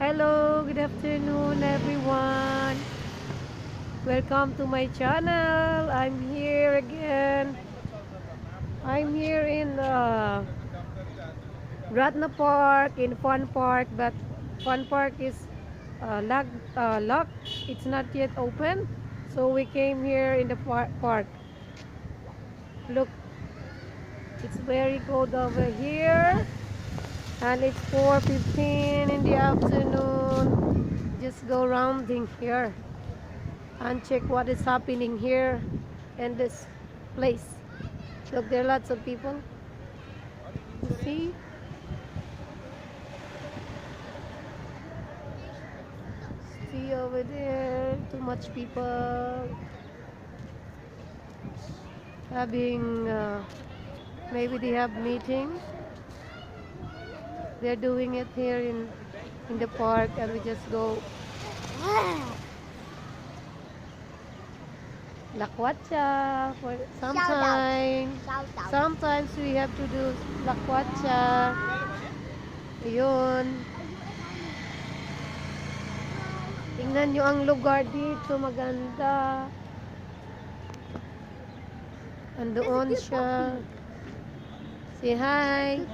Hello, good afternoon everyone. Welcome to my channel. I'm here again. I'm here in Ratna Park, in Fun Park, but Fun Park is locked. It's not yet open. So we came here in the park. Look, it's very cold over here. And it's 4:15 in the afternoon. Just go rounding here and check what is happening here in this place. Look, there are lots of people. You see? See over there, too much people having, maybe they have meeting. They're doing it here in the park, and we just go lakwatsa for sometimes. Sometimes we have to do lakwatsa. Yun. Tingnan nyo ang lugar dito, maganda. Andoon siya. Say hi.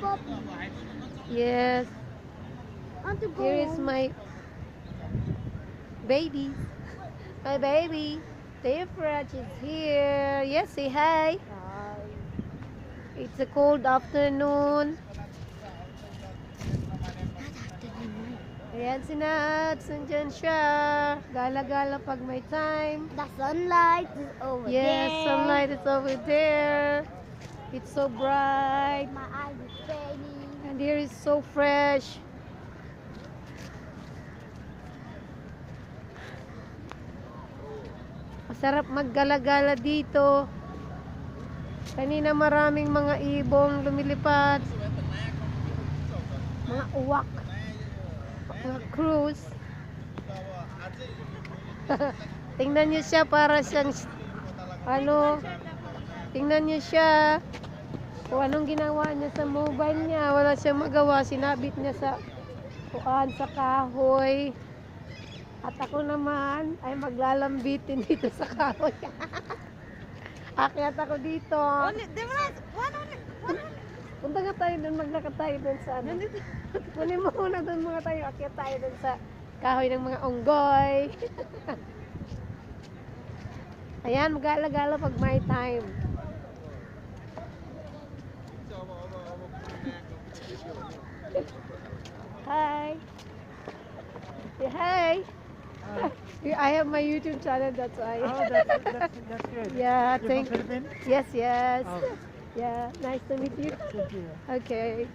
Yes. Here is my baby. My baby. Tefrach is here. Yes, say hi. Hi. It's a cold afternoon. Ayan si Nats. Nandyan siya. Gala-gala pag may time. The sunlight is over there. Yes, sunlight is over there. It's so bright. My eyes is paining. And here is so fresh. Masarap maggala-gala dito. Kanina maraming mga ibong lumilipad. Mga uwak. Mga cruise. Tingnan niyo siya, para siyang tingnan niyo siya. Kung anong ginawa niya sa mobile niya, wala siyang magawa, sinabit niya sa sa kahoy. At ako naman ay maglalambitin dito sa kahoy. Akyat ako dito. Punta nga tayo doon, maglakad tayo doon sa ano. Kunin mo muna doon mga tayo, akyat tayo doon sa kahoy ng mga unggoy. Ayan, magala-gala pag may time. Hi. Say hi. I have my YouTube channel, that's why. Oh, that's good. Yeah, You're thank from Philippines? Yes. Oh. Yeah, nice to meet you. Thank you. Okay.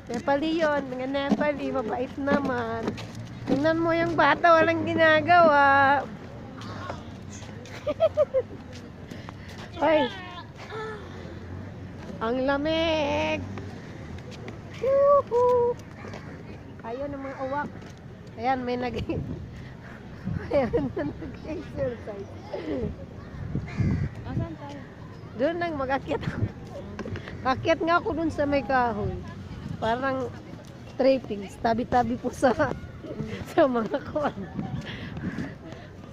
Nepali yun, mga Nepali, mabait naman. Tingnan mo yung bata, walang ginagawa. Hoy. Ang lamig. Woohoo! Ayun ang mga uwak. Ayan, may ayan, nag-exercise. Asan tayo? Doon nang mag-akyat ako. Akyat nga ako doon sa may kahoy. Parang trippings. Tabi-tabi po sa mga kuwan.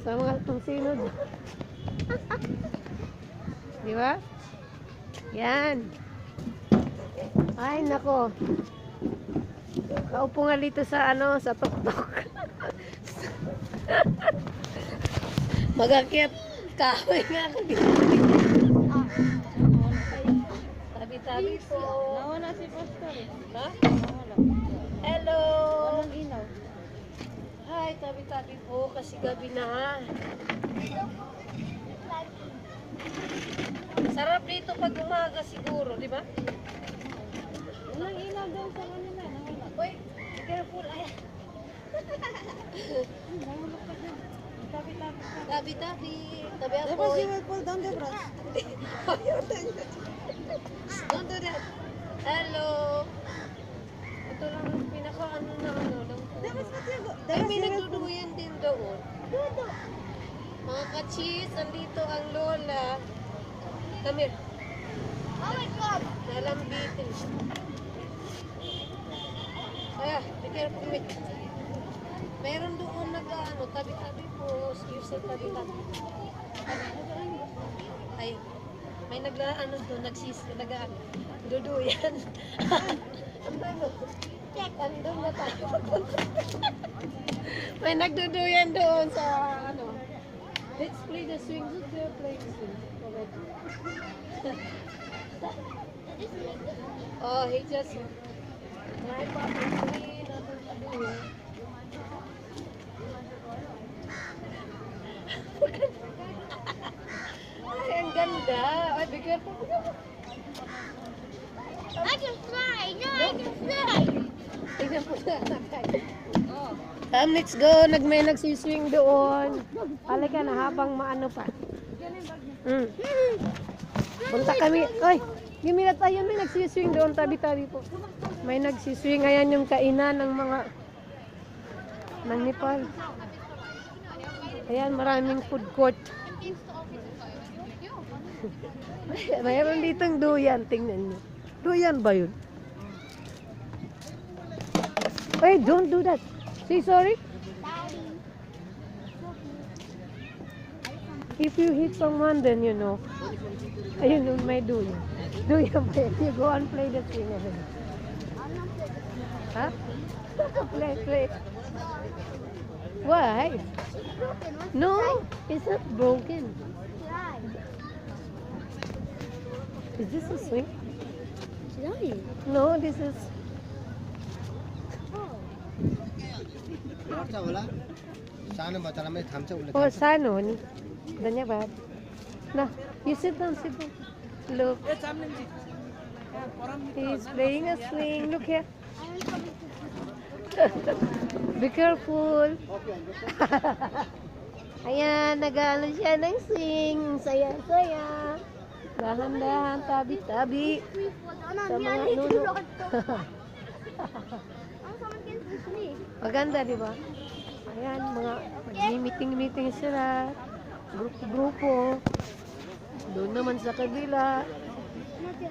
Sa mga tungsinod. Di ba? Yan. Ay, nako. Kaupo nga dito sa sa tuktok. Mag-akyat kahoy nga ako dito. Tabi-tabi po. Nawala si Pastor. Ha? Nawala. Hello! Anong ilaw? Hi, tabi-tabi po kasi gabi na. Sarap dito pag umaga siguro, di ba? Walang ilaw daw sa kanila. Nawala. Uy, be careful. Ay, Nawala pa dyan. Tabi-tabi pa. tabi-tabi. Tabi ako. Debras, you will fall down, Debras. Don't do that. Hello. Ito lang ang pinaka lang. Debras, what you go? Ay, Debras, may you will fall. nagduduyan din doon. Dudo. Mga kachis, andito ang lola. Come here. Oh my God. Nalambitin siya. Meron doon nag-ano, tabi-tabi po, yung sa tabi-tabi. Ay, may nag-ano doon, nag-ano, duduyan. Ang ano, check, andun na tayo. May nagduduyan doon sa, ano, let's play the swing. Let's play the swing. Oh, he just, my papa is nothing to do. Ay, ang ganda. Ay, be careful. I can fly! No, I can fly! Tignan po na. Let's go. May nagsiswing doon. Halika na habang maano pa. Punta kami. Ay, gimila tayo. May nagsiswing doon. Tabi-tabi po. May nagsiswing. Ayan yung kainan ng mga ng Nepal. Ayan, maraming food court. Mayroon ditong duyan. Tingnan nyo. Duyan ba yun? Hey, don't do that. Say sorry. If you hit someone, then you know. Ayun, nun may duyan. Duyan pa yun. You go and play the swing. Huh? Play. Why? No, it's not broken. Is this a swing? No, this is... सानो बच्चालाई थाम्छ उसले Oh, सानो हो नि. धन्यवाद. No, you sit down. Look. He's playing a swing. Look here. Be careful. Ayan, nag-ano siya ng swing. Saya-saya. Dahan-dahan, tabi-tabi. Sa mga nuno. Maganda, di ba? Ayan, mga mag-meeting-meeting sila. Grupo-grupo. Doon naman sa kabila.